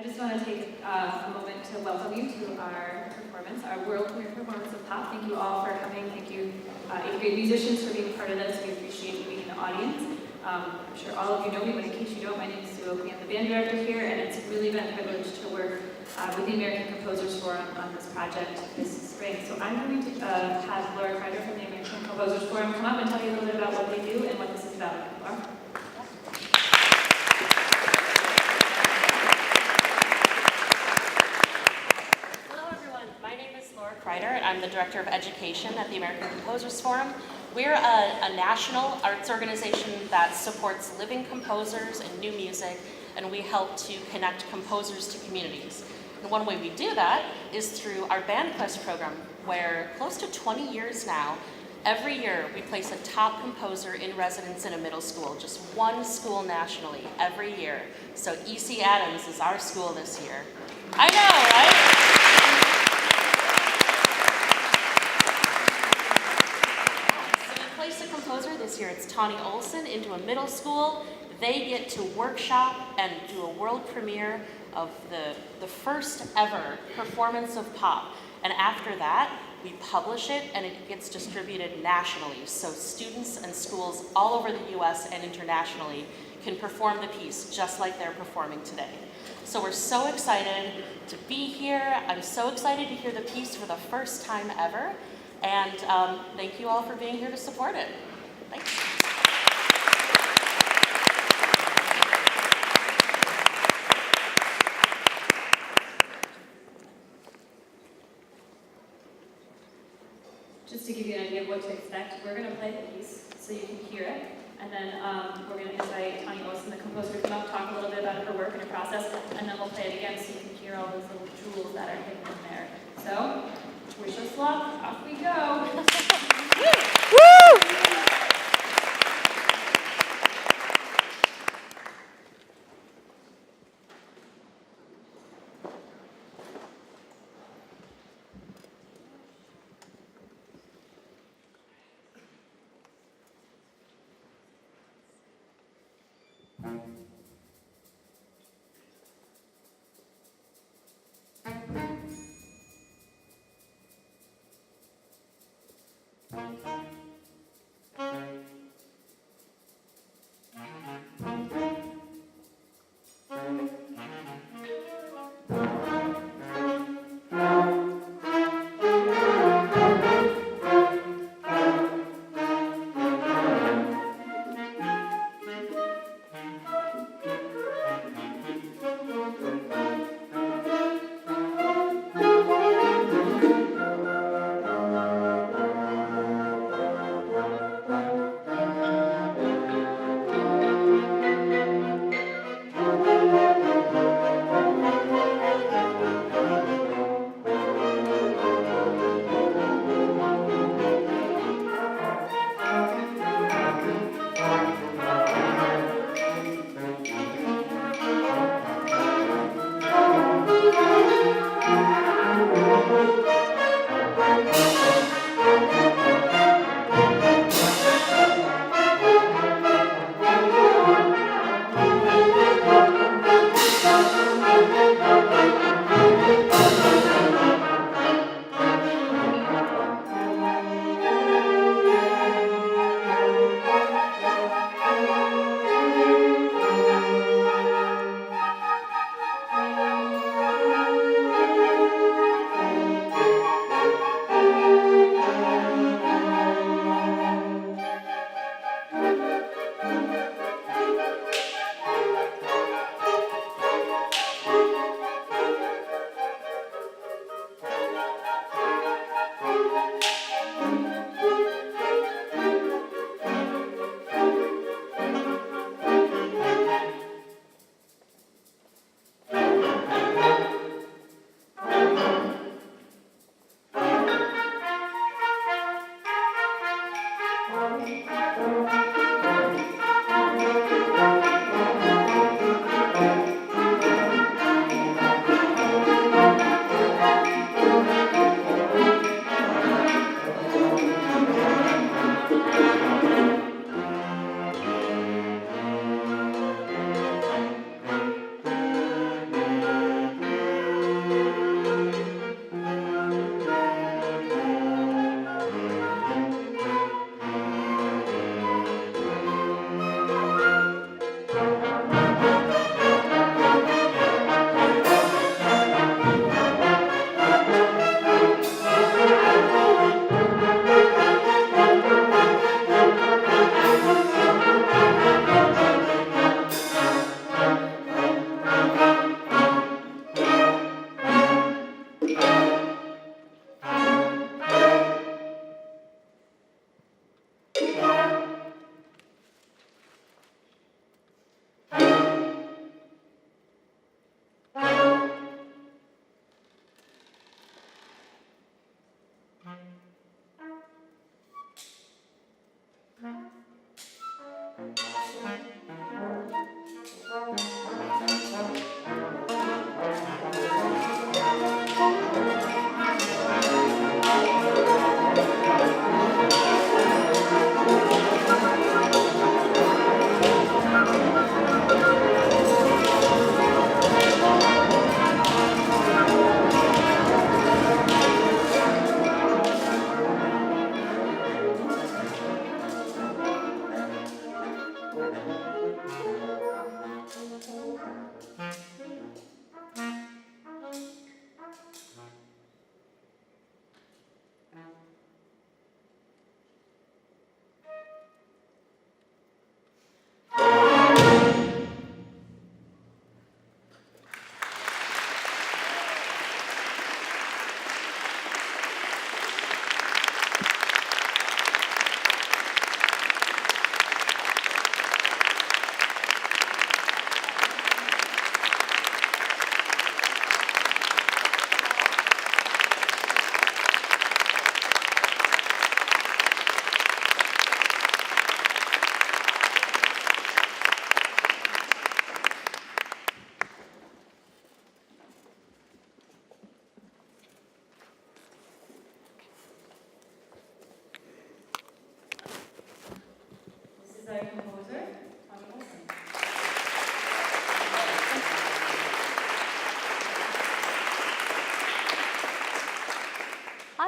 I just want to take a moment to welcome you to our performance, our world premiere performance of Pop. Thank you all for coming. Thank you, 8th grade musicians, for being part of this. We appreciate you being in the audience. I'm sure all of you know me, but in case you don't, my name is Sue Oakley. I'm the band director here, and it's really been a privilege to work with the American Composers Forum on this project this spring. So I'm going to have Laura Kreider from the American Composers Forum come up and tell you a little bit about what they do and what this is about. Laura? Kreider. I'm the Director of Education at the American Composers Forum. We're a national arts organization that supports living composers and new music, and we help to connect composers to communities. And one way we do that is through our BandQuest program, where close to 20 years now, every year we place a top composer in residence in a middle school, just one school nationally, every year. So E.C. Adams is our school this year. I know, right? This year it's Tawnie Olson into a middle school. They get to workshop and do a world premiere of the first ever performance of Pop. And after that, we publish it and it gets distributed nationally. So students and schools all over the US and internationally can perform the piece just like they're performing today. So we're so excited to be here. I'm so excited to hear the piece for the first time ever. And thank you all for being here to support it. Thanks. Just to give you an idea of what to expect, we're going to play the piece so you can hear it, and then we're going to invite Tawnie Olson, the composer, to come up, talk a little bit about her work and her process, and then we'll play it again so you can hear all those little jewels that are hidden in there. So, wish us luck. Off we go. Woo!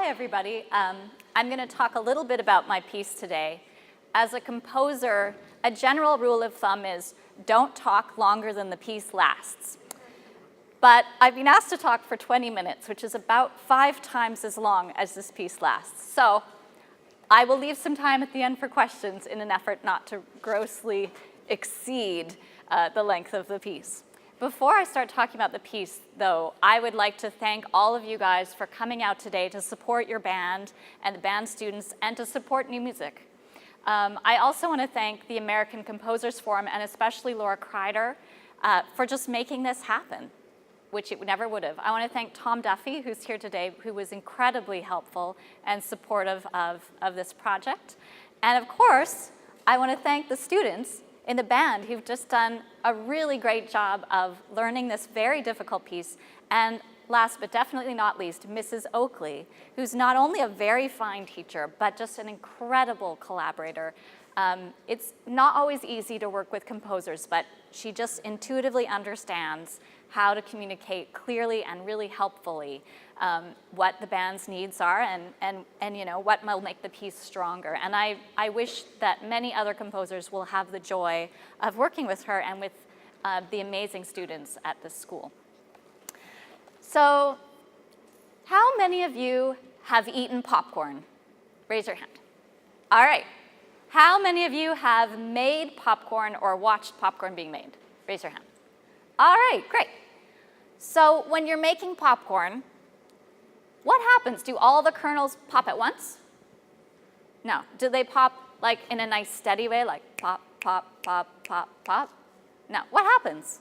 Hi, everybody. I'm going to talk a little bit about my piece today. As a composer, a general rule of thumb is don't talk longer than the piece lasts. But I've been asked to talk for 20 minutes, which is about 5 times as long as this piece lasts. So I will leave some time at the end for questions in an effort not to grossly exceed the length of the piece. Before I start talking about the piece, though, I would like to thank all of you guys for coming out today to support your band and the band students and to support new music. I also want to thank the American Composers Forum and especially Laura Kreider for just making this happen, which it never would have. I want to thank Tom Duffy, who's here today, who was incredibly helpful and supportive of this project. And of course, I want to thank the students in the band who've just done a really great job of learning this very difficult piece. And last but definitely not least, Mrs. Oakley, who's not only a very fine teacher, but just an incredible collaborator. It's not always easy to work with composers, but she just intuitively understands how to communicate clearly and really helpfully what the band's needs are and you know, what will make the piece stronger. And I wish that many other composers will have the joy of working with her and with the amazing students at this school. So, how many of you have eaten popcorn? Raise your hand. All right. How many of you have made popcorn or watched popcorn being made? Raise your hand. All right, great. So when you're making popcorn, what happens? Do all the kernels pop at once? No. Do they pop like in a nice steady way, like pop, pop, pop, pop, pop? No. What happens?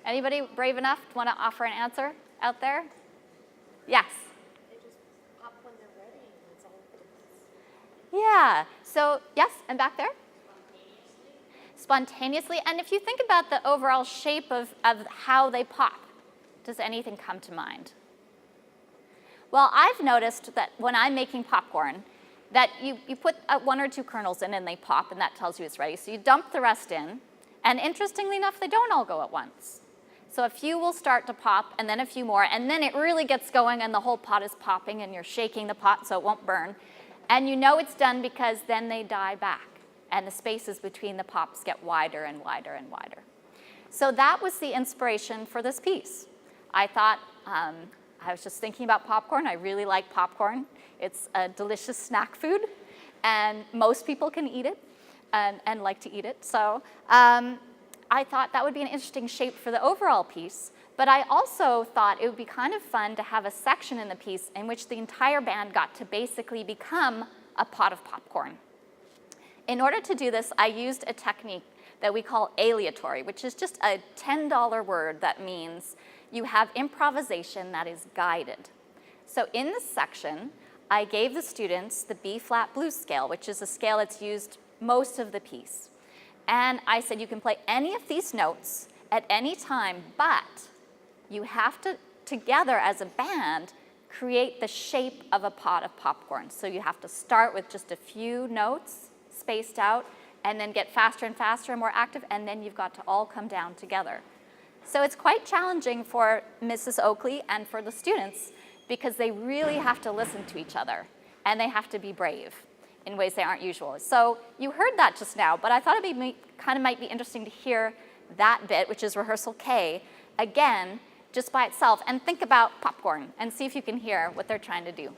Anybody brave enough to want to offer an answer out there? Yes. They just pop when they're ready. That's all it is. Yeah. So yes, and back there? Spontaneously. And if you think about the overall shape of how they pop, does anything come to mind? Well, I've noticed that when I'm making popcorn, that you put 1 or 2 kernels in and they pop, and that tells you it's ready. So you dump the rest in, and interestingly enough, they don't all go at once. So a few will start to pop, and then a few more, and then it really gets going, and the whole pot is popping, and you're shaking the pot so it won't burn. And you know it's done because then they die back, and the spaces between the pops get wider and wider and wider. So that was the inspiration for this piece. I thought, I was just thinking about popcorn. I really like popcorn. It's a delicious snack food, and most people can eat it and like to eat it. So I thought that would be an interesting shape for the overall piece, but I also thought it would be kind of fun to have a section in the piece in which the entire band got to basically become a pot of popcorn. In order to do this, I used a technique that we call aleatory, which is just a $10 word that means you have improvisation that is guided. So in this section, I gave the students the B-flat blues scale, which is a scale that's used most of the piece. And I said you can play any of these notes at any time, but you have to, together as a band, create the shape of a pot of popcorn. So you have to start with just a few notes spaced out, and then get faster and faster and more active, and then you've got to all come down together. So it's quite challenging for Mrs. Oakley and for the students because they really have to listen to each other, and they have to be brave in ways they aren't usual. So you heard that just now, but I thought it might be interesting to hear that bit, which is rehearsal K, again, just by itself, and think about popcorn and see if you can hear what they're trying to do.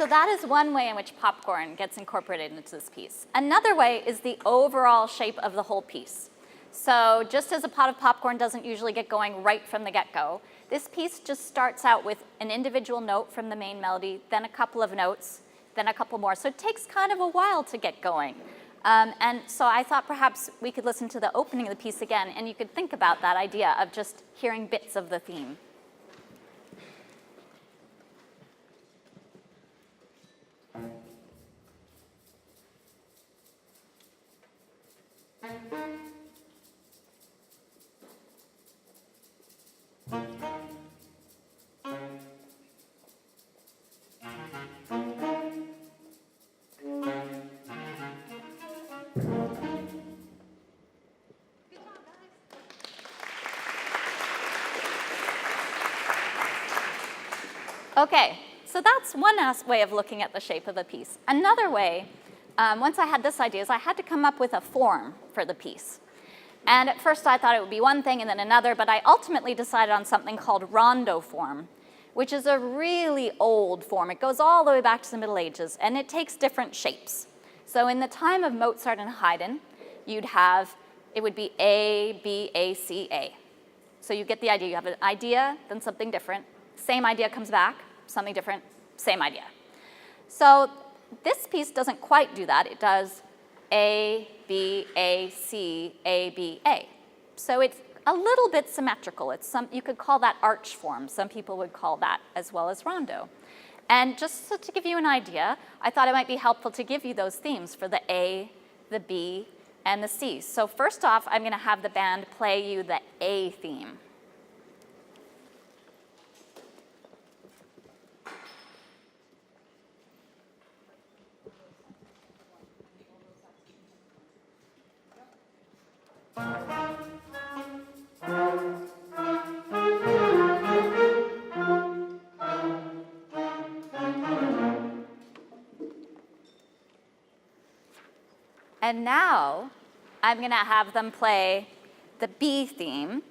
So that is one way in which popcorn gets incorporated into this piece. Another way is the overall shape of the whole piece. So just as a pot of popcorn doesn't usually get going right from the get-go, this piece just starts out with an individual note from the main melody, then a couple of notes, then a couple more. So it takes kind of a while to get going. And so I thought perhaps we could listen to the opening of the piece again, and you could think about that idea of just hearing bits of the theme. Okay, so that's one way of looking at the shape of a piece. Another way, once I had this idea, is I had to come up with a form for the piece. And at first I thought it would be one thing and then another, but I ultimately decided on something called rondo form, which is a really old form. It goes all the way back to the Middle Ages, and it takes different shapes. So in the time of Mozart and Haydn, you'd have, it would be A, B, A, C, A. So you get the idea. You have an idea, then something different. Same idea comes back, something different, same idea. So this piece doesn't quite do that. It does A, B, A, C, A, B, A. So it's a little bit symmetrical. You could call that arch form. Some people would call that as well as rondo. And just so to give you an idea, I thought it might be helpful to give you those themes for the A, the B, and the C. So first off, I'm going to have the band play you the A theme. And now I'm going to have them play the B theme.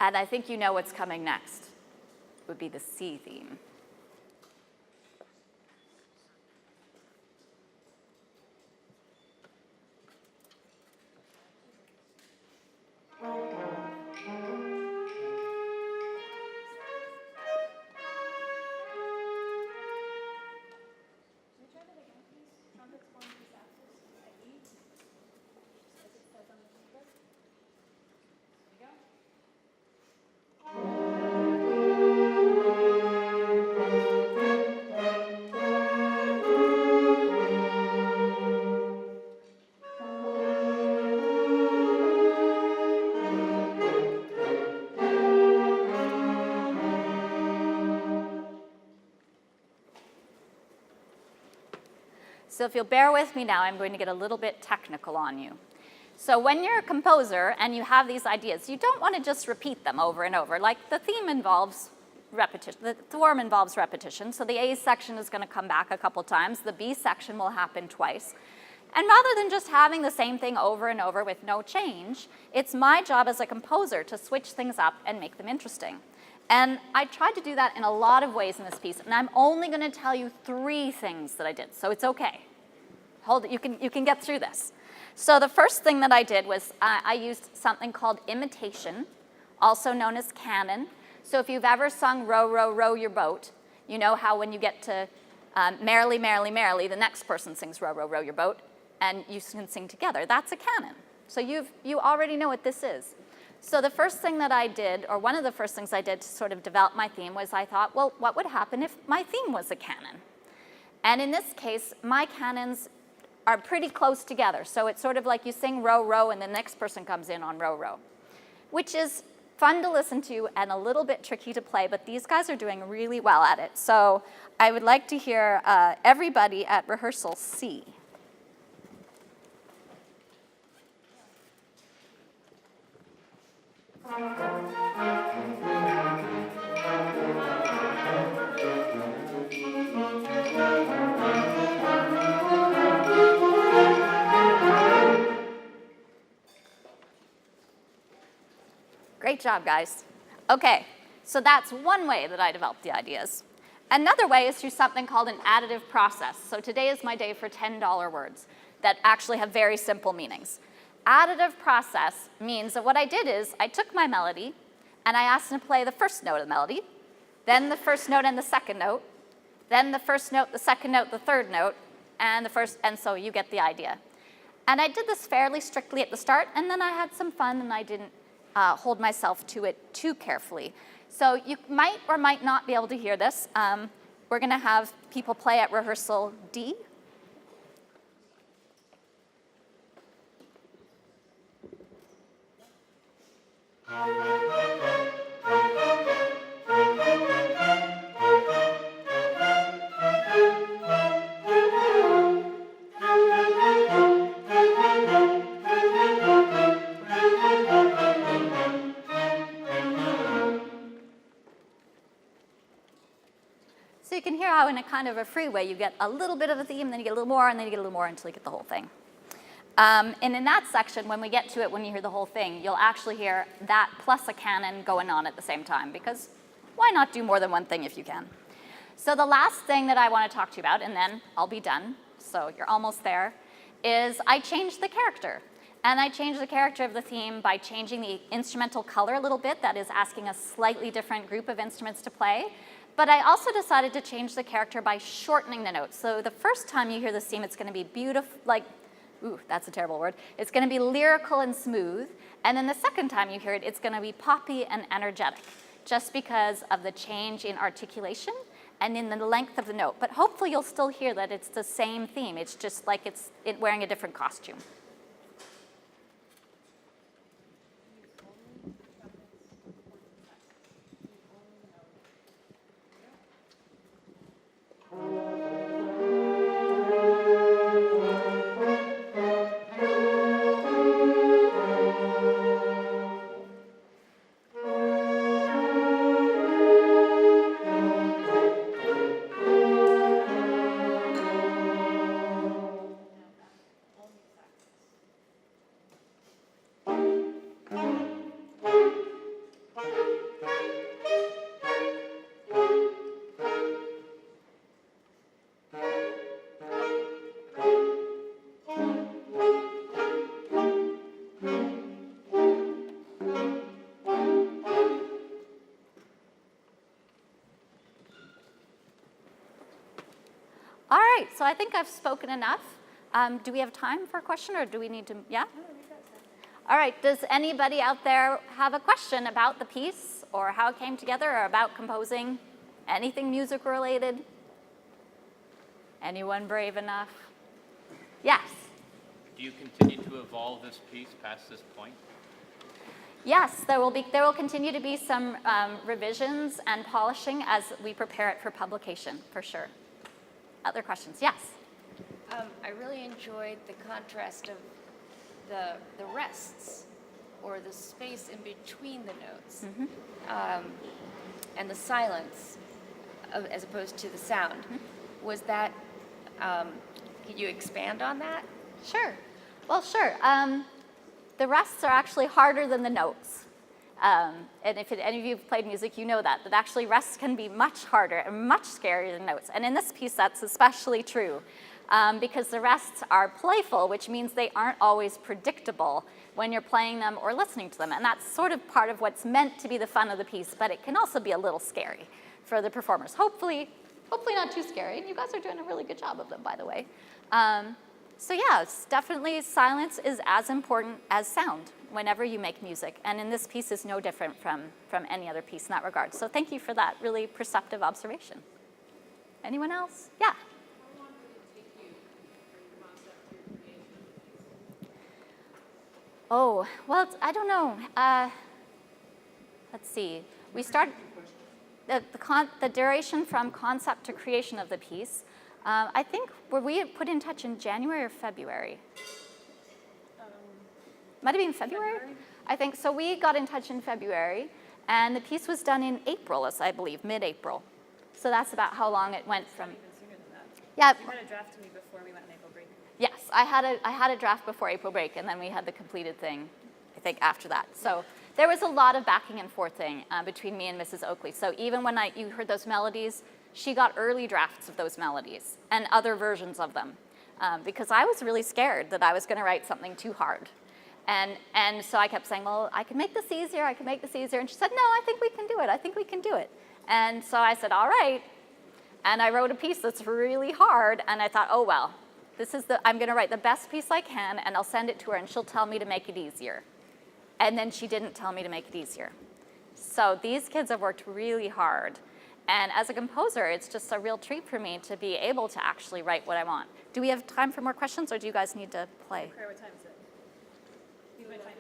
And I think you know what's coming next. It would be the C theme. So if you'll bear with me now, I'm going to get a little bit technical on you. So when you're a composer and you have these ideas, you don't want to just repeat them over and over. Like the theme involves repetition, the form involves repetition. So the A section is going to come back a couple times. The B section will happen twice. And rather than just having the same thing over and over with no change, it's my job as a composer to switch things up and make them interesting. And I tried to do that in a lot of ways in this piece, and I'm only going to tell you 3 things that I did, so it's okay. Hold it, you can get through this. So the first thing that I did was I used something called imitation, also known as canon. So if you've ever sung Row, Row, Row Your Boat, you know how when you get to Merrily, Merrily, Merrily, the next person sings Row, Row, Row Your Boat, and you can sing together. That's a canon. So you already know what this is. So the first thing that I did, or one of the first things I did to sort of develop my theme was I thought, well, what would happen if my theme was a canon? And in this case, my canons are pretty close together. So it's sort of like you sing row, row, and the next person comes in on row, row, which is fun to listen to and a little bit tricky to play, but these guys are doing really well at it. So I would like to hear everybody at rehearsal C. Great job, guys. Okay, so that's one way that I developed the ideas. Another way is through something called an additive process. So today is my day for $10 words that actually have very simple meanings. Additive process means that what I did is I took my melody and I asked them to play the first note of the melody, then the first note and the second note, then the first note, the second note, the third note, and so you get the idea. And I did this fairly strictly at the start, and then I had some fun and I didn't hold myself to it too carefully. So you might or might not be able to hear this. We're going to have people play at rehearsal D. So you can hear how in a kind of a free way you get a little bit of a theme, then you get a little more, and then you get a little more until you get the whole thing. And in that section, when we get to it, when you hear the whole thing, you'll actually hear that plus a canon going on at the same time, because why not do more than one thing if you can? So the last thing that I want to talk to you about, and then I'll be done, so you're almost there, is I changed the character. And I changed the character of the theme by changing the instrumental color a little bit. That is asking a slightly different group of instruments to play. But I also decided to change the character by shortening the notes. So the first time you hear this theme, it's going to be beautiful, like, ooh, that's a terrible word. It's going to be lyrical and smooth. And then the second time you hear it, it's going to be poppy and energetic, just because of the change in articulation and in the length of the note. But hopefully you'll still hear that it's the same theme. It's just like it's wearing a different costume. All right, so I think I've spoken enough. Do we have time for a question, or do we need to, yeah? All right, does anybody out there have a question about the piece, or how it came together, or about composing anything music related? Anyone brave enough? Yes. Do you continue to evolve this piece past this point? Yes, there will continue to be some revisions and polishing as we prepare it for publication, for sure. Other questions? Yes. I really enjoyed the contrast of the rests, or the space in between the notes, and the silence, as opposed to the sound. Was that, could you expand on that? Sure. Well, sure. The rests are actually harder than the notes. And if any of you have played music, you know that actually rests can be much harder and much scarier than notes. And in this piece, that's especially true, because the rests are playful, which means they aren't always predictable when you're playing them or listening to them. And that's sort of part of what's meant to be the fun of the piece, but it can also be a little scary for the performers. Hopefully not too scary. And you guys are doing a really good job of them, by the way. So yeah, it's definitely silence is as important as sound whenever you make music. And in this piece is no different from any other piece in that regard. So thank you for that really perceptive observation. Anyone else? Yeah. How long did it take you from concept to creation of the piece? Oh, well, I don't know. Let's see. We started the duration from concept to creation of the piece. I think were we put in touch in January or February? Might have been February? I think so. We got in touch in February, and the piece was done in April, as I believe, mid-April. So that's about how long it went from. Even sooner than that. Yeah. You had a draft to me before we went on April break. Yes, I had a draft before April break, and then we had the completed thing, I think, after that. So there was a lot of backing and forthing between me and Mrs. Oakley. So even when you heard those melodies, she got early drafts of those melodies and other versions of them, because I was really scared that I was going to write something too hard. And so I kept saying, well, I can make this easier, I can make this easier. And she said, no, I think we can do it, I think we can do it. And so I said, all right. And I wrote a piece that's really hard, and I thought, oh, well, I'm going to write the best piece I can, and I'll send it to her, and she'll tell me to make it easier. And then she didn't tell me to make it easier. So these kids have worked really hard. And as a composer, it's just a real treat for me to be able to actually write what I want. Do we have time for more questions, or do you guys need to play? Claire, what time is it? Need my time.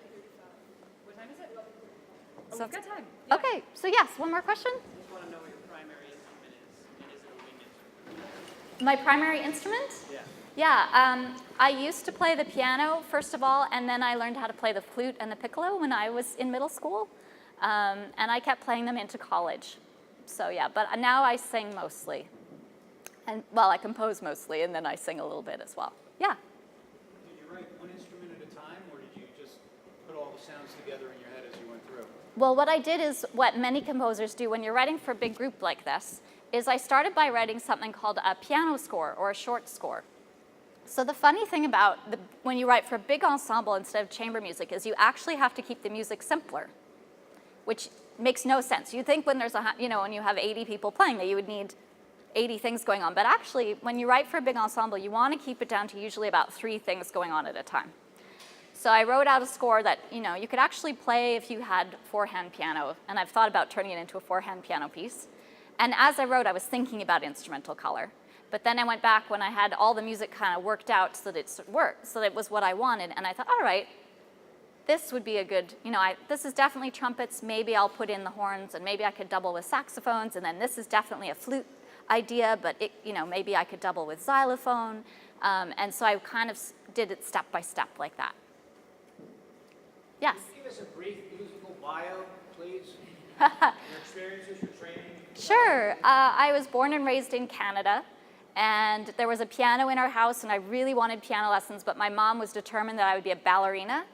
What time is it? Oh, So- we've got time. Yeah. Okay, so yes, one more question? I just want to know what your primary instrument is, and is it a wind instrument? My primary instrument? Yeah. Yeah, I used to play the piano, first of all, and then I learned how to play the flute and the piccolo when I was in middle school. And I kept playing them into college. So yeah, but now I sing mostly. And, well, I compose mostly, and then I sing a little bit as well. Yeah. Did you write one instrument at a time, or did you just put all the sounds together in your head as you went through? Well, what I did is what many composers do when you're writing for a big group like this, is I started by writing something called a piano score or a short score. So the funny thing about when you write for a big ensemble instead of chamber music is you actually have to keep the music simpler, which makes no sense. You think when there's when you have 80 people playing that you would need 80 things going on, but actually when you write for a big ensemble, you want to keep it down to usually about 3 things going on at a time. So I wrote out a score that you could actually play if you had 4-hand piano, and I've thought about turning it into a 4-hand piano piece. And as I wrote, I was thinking about instrumental color. But then I went back when I had all the music kind of worked out so that it worked, so that it was what I wanted, and I thought, all right, this would be a good, this is definitely trumpets, maybe I'll put in the horns, and maybe I could double with saxophones, and then this is definitely a flute idea, but maybe I could double with xylophone. And so I kind of did it step by step like that. Yes? Can you give us a brief musical bio, please? Your experiences, your training? Sure. I was born and raised in Canada, and there was a piano in our house, and I really wanted piano lessons, but my mom was determined that I would be a ballerina.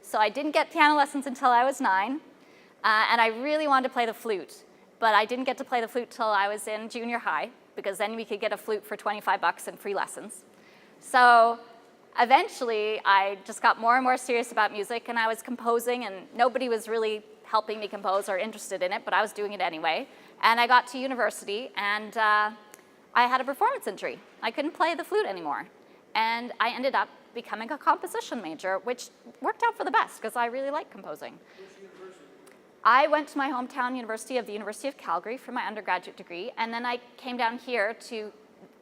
So I didn't get piano lessons until I was 9, and I really wanted to play the flute, but I didn't get to play the flute till I was in junior high, because then we could get a flute for $25 and free lessons. So eventually, I just got more and more serious about music, and I was composing, and nobody was really helping me compose or interested in it, but I was doing it anyway. And I got to university, and I had a performance injury. I couldn't play the flute anymore. And I ended up becoming a composition major, which worked out for the best, because I really like composing. Which university? I went to my hometown university of the University of Calgary for my undergraduate degree, and then I came down here to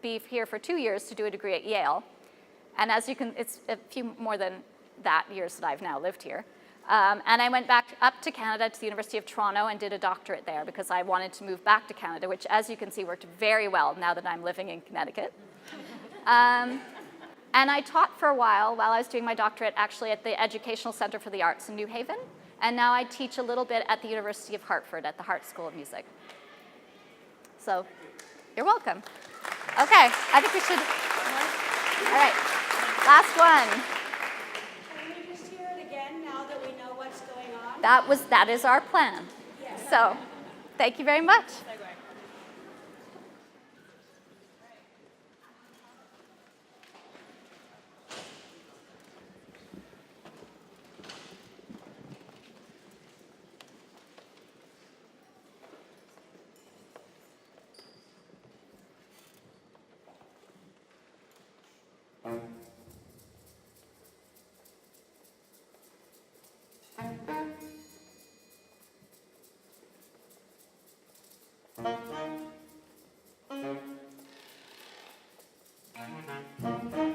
be here for 2 years to do a degree at Yale. And as you can, it's a few more than that years that I've now lived here. And I went back up to Canada to the University of Toronto and did a doctorate there because I wanted to move back to Canada, which, as you can see, worked very well now that I'm living in Connecticut. And I taught for a while I was doing my doctorate actually at the Educational Center for the Arts in New Haven. And now I teach a little bit at the University of Hartford at the Hart School of Music. So, you're welcome. Okay, I think we should. All right, last one. Can we just hear it again now that we know what's going on? That is our plan. So, thank you very much. Thank you.